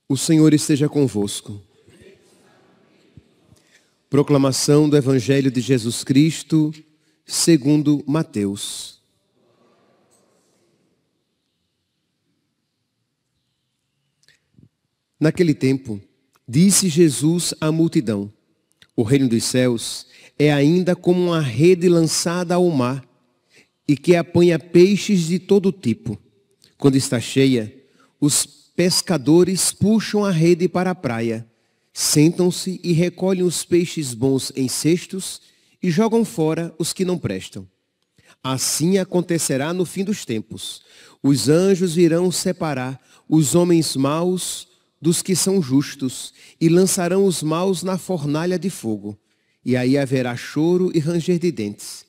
O Senhor esteja convosco. Proclamação do Evangelho de Jesus Cristo, segundo Mateus. Naquele tempo, disse Jesus à multidão: o reino dos céus é ainda como uma rede lançada ao mar e que apanha peixes de todo tipo. Quando está cheia, os pescadores puxam a rede para a praia, sentam-se e recolhem os peixes bons em cestos e jogam fora os que não prestam. Assim acontecerá no fim dos tempos. Os anjos virão separar os homens maus dos que são justos e lançarão os maus na fornalha de fogo. E aí haverá choro e ranger de dentes.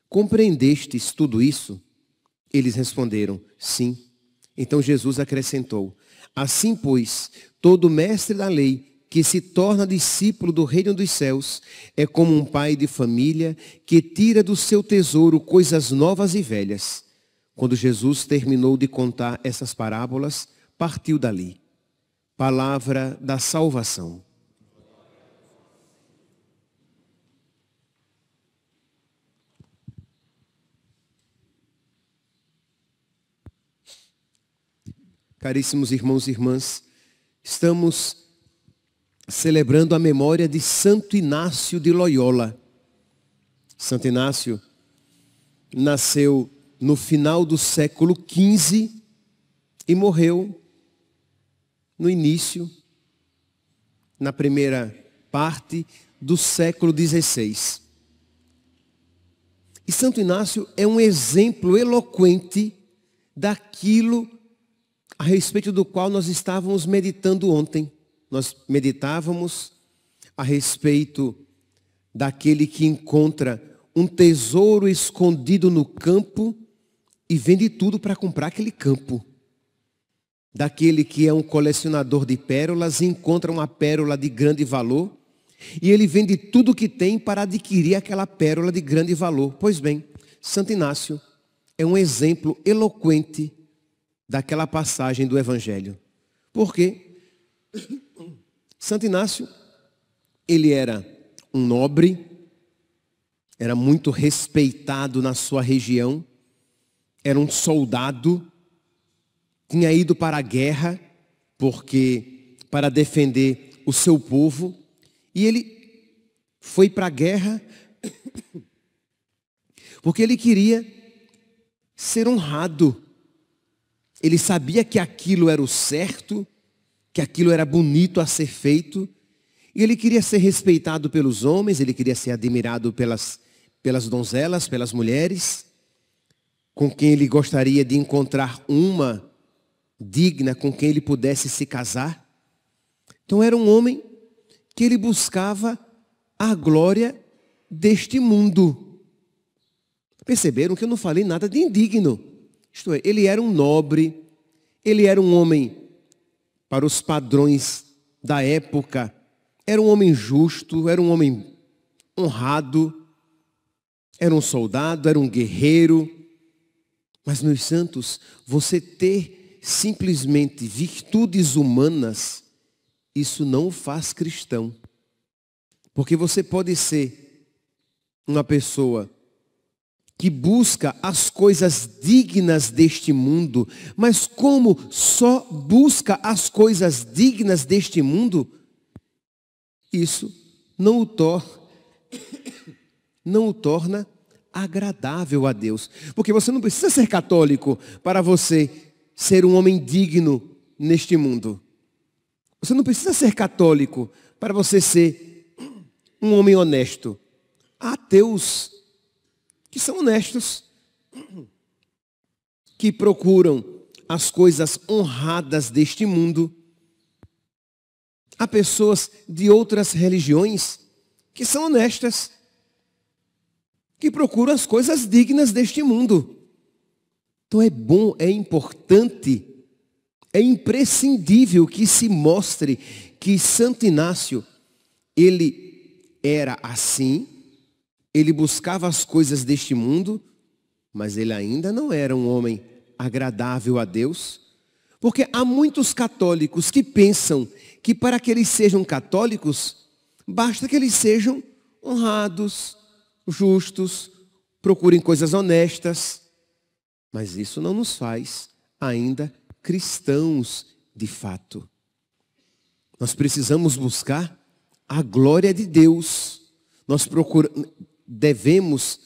Compreendestes tudo isso? Eles responderam: sim. Então Jesus acrescentou: assim, pois, todo mestre da lei que se torna discípulo do reino dos céus é como um pai de família que tira do seu tesouro coisas novas e velhas. Quando Jesus terminou de contar essas parábolas, partiu dali. Palavra da salvação. Caríssimos irmãos e irmãs, estamos celebrando a memória de Santo Inácio de Loyola. Santo Inácio nasceu no final do século XV e morreu no início, na primeira parte do século XVI. E Santo Inácio é um exemplo eloquente daquilo a respeito do qual nós estávamos meditando ontem. Nós meditávamos a respeito daquele que encontra um tesouro escondido no campo e vende tudo para comprar aquele campo. Daquele que é um colecionador de pérolas e encontra uma pérola de grande valor e ele vende tudo o que tem para adquirir aquela pérola de grande valor. Pois bem, Santo Inácio é um exemplo eloquente daquela passagem do Evangelho. Por quê? Santo Inácio, ele era um nobre, era muito respeitado na sua região, era um soldado, tinha ido para a guerra para defender o seu povo, e ele foi para a guerra porque ele queria ser honrado. Ele sabia que aquilo era o certo, que aquilo era bonito a ser feito, e ele queria ser respeitado pelos homens, ele queria ser admirado pelas donzelas, pelas mulheres, com quem ele gostaria de encontrar uma digna, com quem ele pudesse se casar. Então era um homem que ele buscava a glória deste mundo. Perceberam que eu não falei nada de indigno? Isto é, ele era um nobre, ele era um homem, para os padrões da época, era um homem justo, era um homem honrado, era um soldado, era um guerreiro. Mas, meus santos, você ter simplesmente virtudes humanas, isso não o faz cristão. Porque você pode ser uma pessoa que busca as coisas dignas deste mundo, mas como só busca as coisas dignas deste mundo, isso não o torna agradável a Deus. Porque você não precisa ser católico para você ser um homem digno neste mundo. Você não precisa ser católico para você ser um homem honesto. Há ateus que são honestos, que procuram as coisas honradas deste mundo. Há pessoas de outras religiões que são honestas, que procuram as coisas dignas deste mundo. Então é bom, é importante, é imprescindível que se mostre que Santo Inácio, ele era assim, ele buscava as coisas deste mundo, mas ele ainda não era um homem agradável a Deus. Porque há muitos católicos que pensam que para que eles sejam católicos, basta que eles sejam honrados, justos, procurem coisas honestas. Mas isso não nos faz ainda cristãos de fato. Nós precisamos buscar a glória de Deus. Nós devemos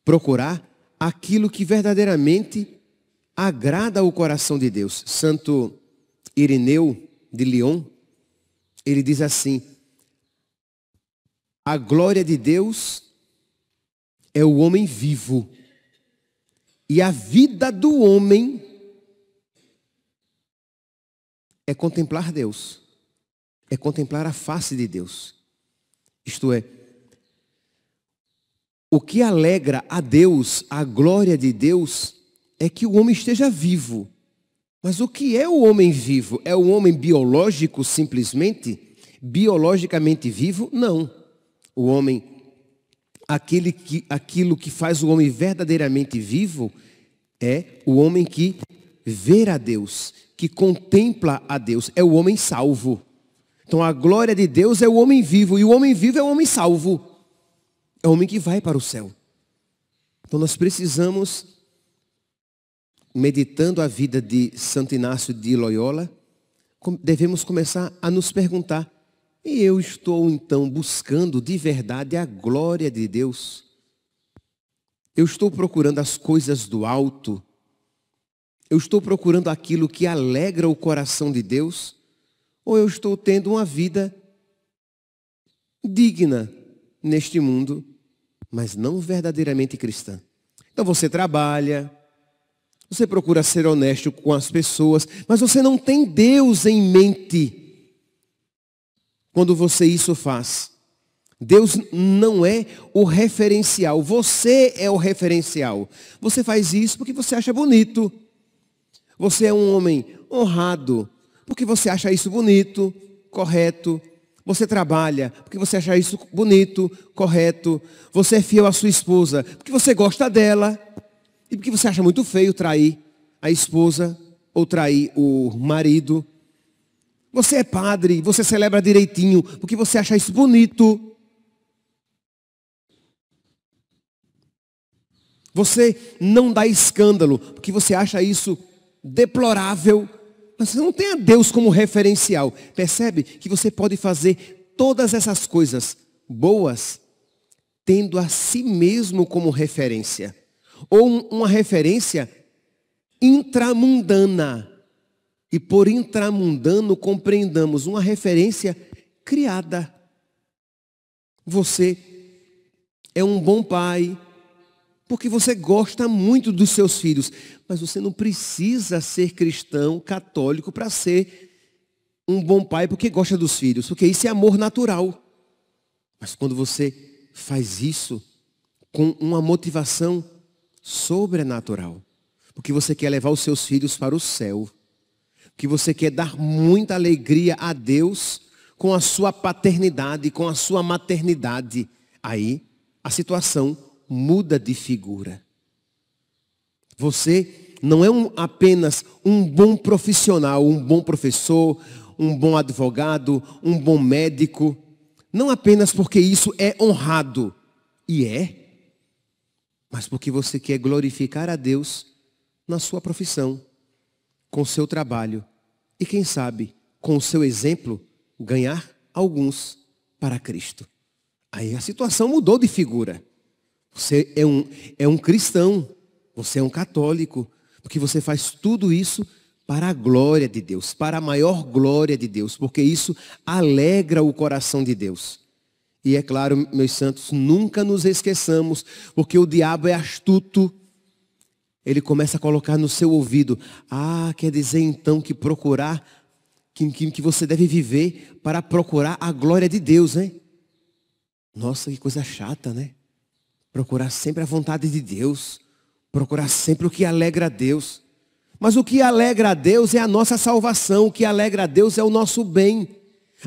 procurar aquilo que verdadeiramente agrada ao coração de Deus. Santo Irineu de Lyon, ele diz assim: a glória de Deus é o homem vivo, e a vida do homem é contemplar Deus, é contemplar a face de Deus. Isto é, o que alegra a Deus, a glória de Deus, é que o homem esteja vivo. Mas o que é o homem vivo? É o homem biológico simplesmente? Biologicamente vivo? Não. O homem, aquilo que faz o homem verdadeiramente vivo é o homem que vê a Deus, que contempla a Deus. É o homem salvo. Então a glória de Deus é o homem vivo. E o homem vivo é o homem salvo. É o homem que vai para o céu. Então nós precisamos, meditando a vida de Santo Inácio de Loyola, devemos começar a nos perguntar: e eu estou então buscando de verdade a glória de Deus? Eu estou procurando as coisas do alto? Eu estou procurando aquilo que alegra o coração de Deus? Ou eu estou tendo uma vida digna neste mundo, mas não verdadeiramente cristã? Então você trabalha, você procura ser honesto com as pessoas, mas você não tem Deus em mente quando você isso faz. Deus não é o referencial, você é o referencial. Você faz isso porque você acha bonito. Você é um homem honrado porque você acha isso bonito, correto. Você trabalha porque você acha isso bonito, correto. Você é fiel à sua esposa porque você gosta dela. E porque você acha muito feio trair a esposa ou trair o marido. Você é padre, você celebra direitinho porque você acha isso bonito. Você não dá escândalo porque você acha isso deplorável. Mas você não tem a Deus como referencial. Percebe que você pode fazer todas essas coisas boas tendo a si mesmo como referência. Ou uma referência intramundana. E por intramundano compreendamos uma referência criada. Você é um bom pai porque você gosta muito dos seus filhos. Mas você não precisa ser cristão, católico, para ser um bom pai porque gosta dos filhos. Porque isso é amor natural. Mas quando você faz isso com uma motivação sobrenatural, porque você quer levar os seus filhos para o céu, que você quer dar muita alegria a Deus com a sua paternidade, com a sua maternidade, aí a situação muda de figura. Você não é apenas um bom profissional, um bom professor, um bom advogado, um bom médico, não apenas porque isso é honrado, e é, mas porque você quer glorificar a Deus na sua profissão, com o seu trabalho e, quem sabe, com o seu exemplo, ganhar alguns para Cristo. Aí a situação mudou de figura. Você é um cristão, você é um católico, porque você faz tudo isso para a glória de Deus, para a maior glória de Deus, porque isso alegra o coração de Deus. E é claro, meus santos, nunca nos esqueçamos, porque o diabo é astuto. Ele começa a colocar no seu ouvido: quer dizer então que procurar, que você deve viver para procurar a glória de Deus, hein? Nossa, que coisa chata, né? Procurar sempre a vontade de Deus. Procurar sempre o que alegra a Deus. Mas o que alegra a Deus é a nossa salvação. O que alegra a Deus é o nosso bem.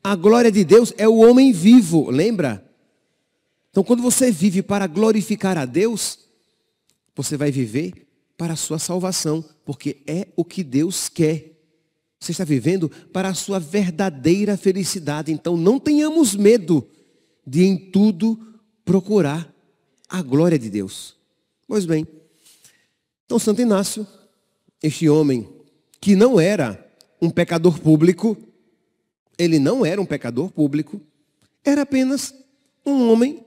A glória de Deus é o homem vivo, lembra? Então quando você vive para glorificar a Deus, você vai viver para a sua salvação. Porque é o que Deus quer. Você está vivendo para a sua verdadeira felicidade. Então não tenhamos medo de em tudo procurar a glória de Deus. Pois bem, então Santo Inácio, este homem que não era um pecador público, ele não era um pecador público, era apenas um homem,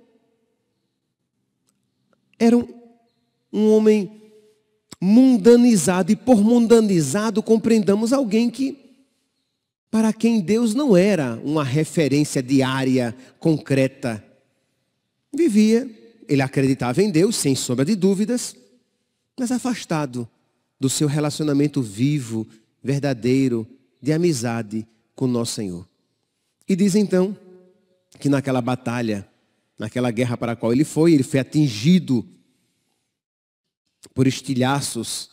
era um homem mundanizado, e por mundanizado compreendamos alguém para quem Deus não era uma referência diária, concreta. Vivia, ele acreditava em Deus, sem sombra de dúvidas, mas afastado do seu relacionamento vivo, verdadeiro, de amizade com nosso Senhor. E diz então que naquela batalha, naquela guerra para a qual ele foi atingido por estilhaços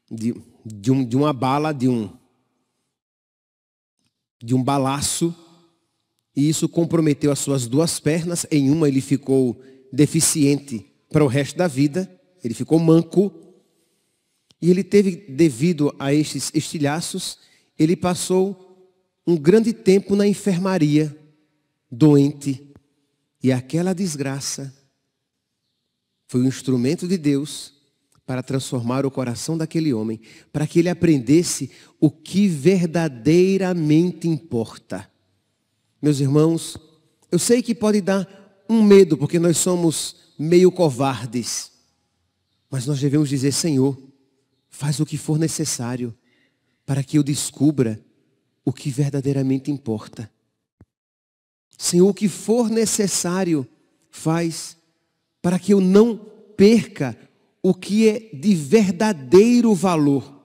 de uma bala, de um balaço, e isso comprometeu as suas duas pernas. Em uma ele ficou deficiente para o resto da vida, ele ficou manco, e ele teve, devido a estes estilhaços, ele passou um grande tempo na enfermaria, doente, e aquela desgraça foi um instrumento de Deus para transformar o coração daquele homem, para que ele aprendesse o que verdadeiramente importa. Meus irmãos, eu sei que pode dar um medo, porque nós somos meio covardes, mas nós devemos dizer: Senhor, faz o que for necessário para que eu descubra o que verdadeiramente importa. Senhor, o que for necessário, faz para que eu não perca o que é de verdadeiro valor.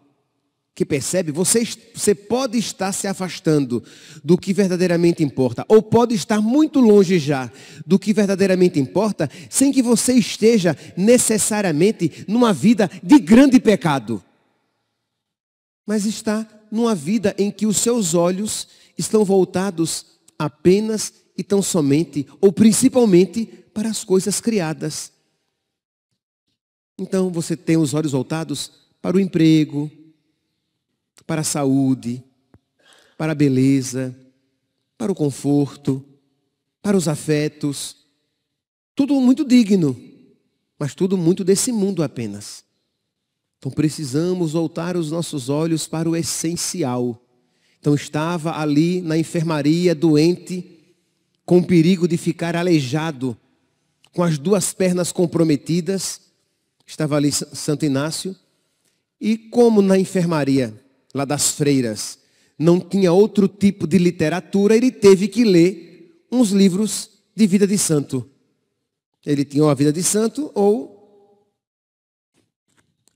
Que percebe? Você pode estar se afastando do que verdadeiramente importa, ou pode estar muito longe já do que verdadeiramente importa, sem que você esteja necessariamente numa vida de grande pecado, mas está numa vida em que os seus olhos estão voltados apenas e tão somente, ou principalmente, para as coisas criadas. Então você tem os olhos voltados para o emprego, para a saúde, para a beleza, para o conforto, para os afetos. Tudo muito digno, mas tudo muito desse mundo apenas. Então precisamos voltar os nossos olhos para o essencial. Então estava ali na enfermaria, doente, com o perigo de ficar aleijado, com as duas pernas comprometidas. Estava ali Santo Inácio. E como na enfermaria, lá das freiras, não tinha outro tipo de literatura, ele teve que ler uns livros de vida de santo. Ele tinha uma vida de santo ou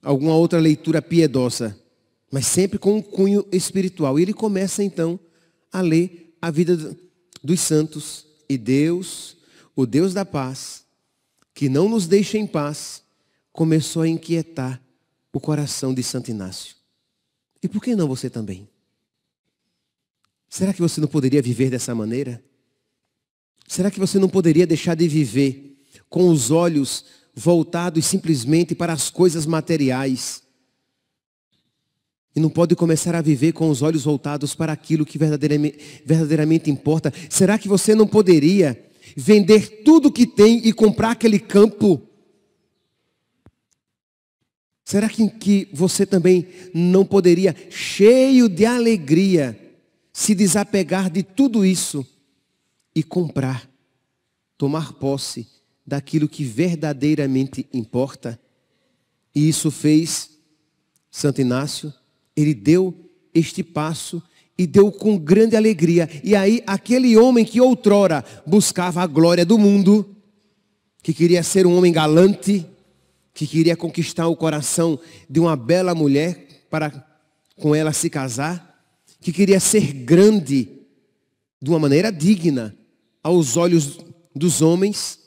alguma outra leitura piedosa, mas sempre com um cunho espiritual. E ele começa então a ler a vida dos santos. E Deus, o Deus da paz, que não nos deixa em paz, começou a inquietar o coração de Santo Inácio. E por que não você também? Será que você não poderia viver dessa maneira? Será que você não poderia deixar de viver com os olhos voltados simplesmente para as coisas materiais? E não pode começar a viver com os olhos voltados para aquilo que verdadeiramente importa? Será que você não poderia vender tudo que tem e comprar aquele campo? Será que você também não poderia, cheio de alegria, se desapegar de tudo isso e comprar, tomar posse daquilo que verdadeiramente importa? E isso fez Santo Inácio. Ele deu este passo e deu com grande alegria. E aí aquele homem que outrora buscava a glória do mundo, que queria ser um homem galante, que queria conquistar o coração de uma bela mulher para com ela se casar, que queria ser grande de uma maneira digna aos olhos dos homens,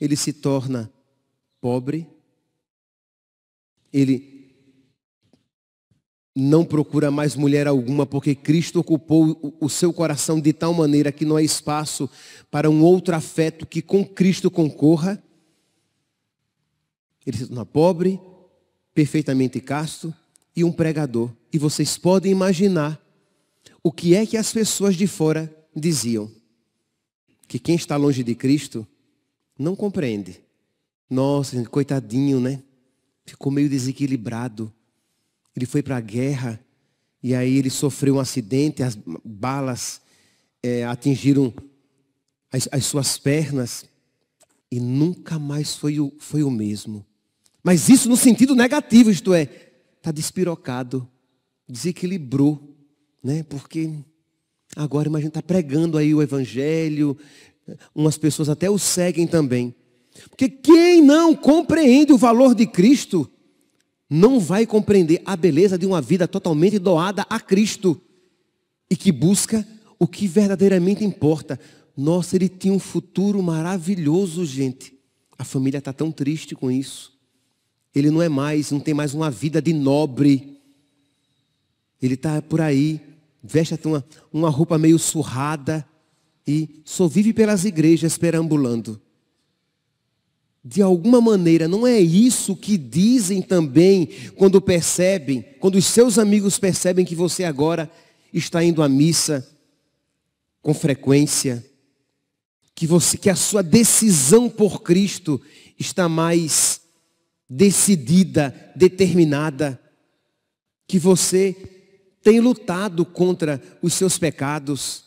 ele se torna pobre, ele não procura mais mulher alguma, porque Cristo ocupou o seu coração de tal maneira que não há espaço para um outro afeto que com Cristo concorra. Ele se torna pobre, perfeitamente casto e um pregador. E vocês podem imaginar o que é que as pessoas de fora diziam. Que quem está longe de Cristo não compreende. Nossa, gente, coitadinho, né? Ficou meio desequilibrado. Ele foi para a guerra e aí ele sofreu um acidente, as balas atingiram as suas pernas e nunca mais foi o mesmo. Mas isso no sentido negativo, isto é, está despirocado, desequilibrou, né? Porque agora imagina, está pregando aí o evangelho, umas pessoas até o seguem também. Porque quem não compreende o valor de Cristo, não vai compreender a beleza de uma vida totalmente doada a Cristo e que busca o que verdadeiramente importa. Nossa, ele tinha um futuro maravilhoso, gente. A família está tão triste com isso. Ele não tem mais uma vida de nobre. Ele está por aí, veste até uma roupa meio surrada e só vive pelas igrejas perambulando. De alguma maneira, não é isso que dizem também quando os seus amigos percebem que você agora está indo à missa com frequência, que a sua decisão por Cristo está mais decidida, determinada, que você tem lutado contra os seus pecados,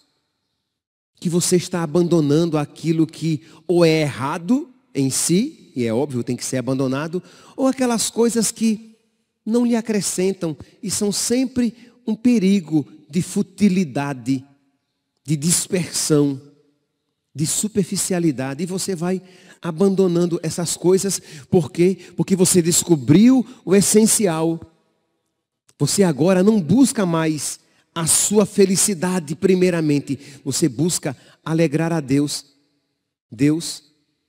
que você está abandonando aquilo que ou é errado em si, e é óbvio, tem que ser abandonado, ou aquelas coisas que não lhe acrescentam e são sempre um perigo de futilidade, de dispersão, de superficialidade. E você vai abandonando essas coisas, por quê? Porque você descobriu o essencial. Você agora não busca mais a sua felicidade primeiramente, você busca alegrar a Deus. Deus,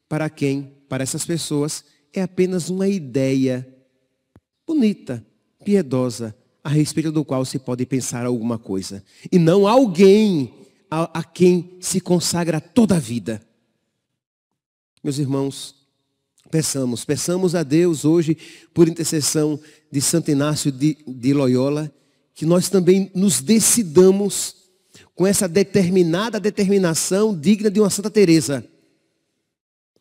para quem? Para essas pessoas, é apenas uma ideia bonita, piedosa, a respeito do qual se pode pensar alguma coisa. E não alguém a quem se consagra toda a vida. Meus irmãos, peçamos a Deus hoje, por intercessão de Santo Inácio de Loyola, que nós também nos decidamos com essa determinação digna de uma Santa Teresa.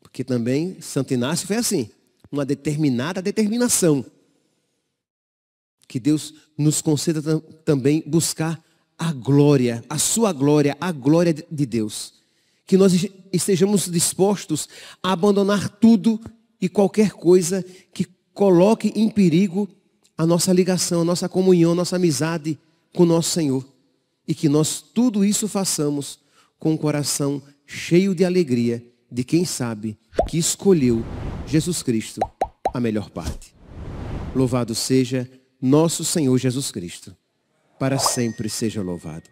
Porque também Santo Inácio foi assim, uma determinada determinação. Que Deus nos conceda também buscar a glória, a sua glória, a glória de Deus. Que nós estejamos dispostos a abandonar tudo e qualquer coisa que coloque em perigo a nossa ligação, a nossa comunhão, a nossa amizade com o nosso Senhor. E que nós tudo isso façamos com o coração cheio de alegria, de quem sabe que escolheu Jesus Cristo, a melhor parte. Louvado seja nosso Senhor Jesus Cristo. Para sempre seja louvado.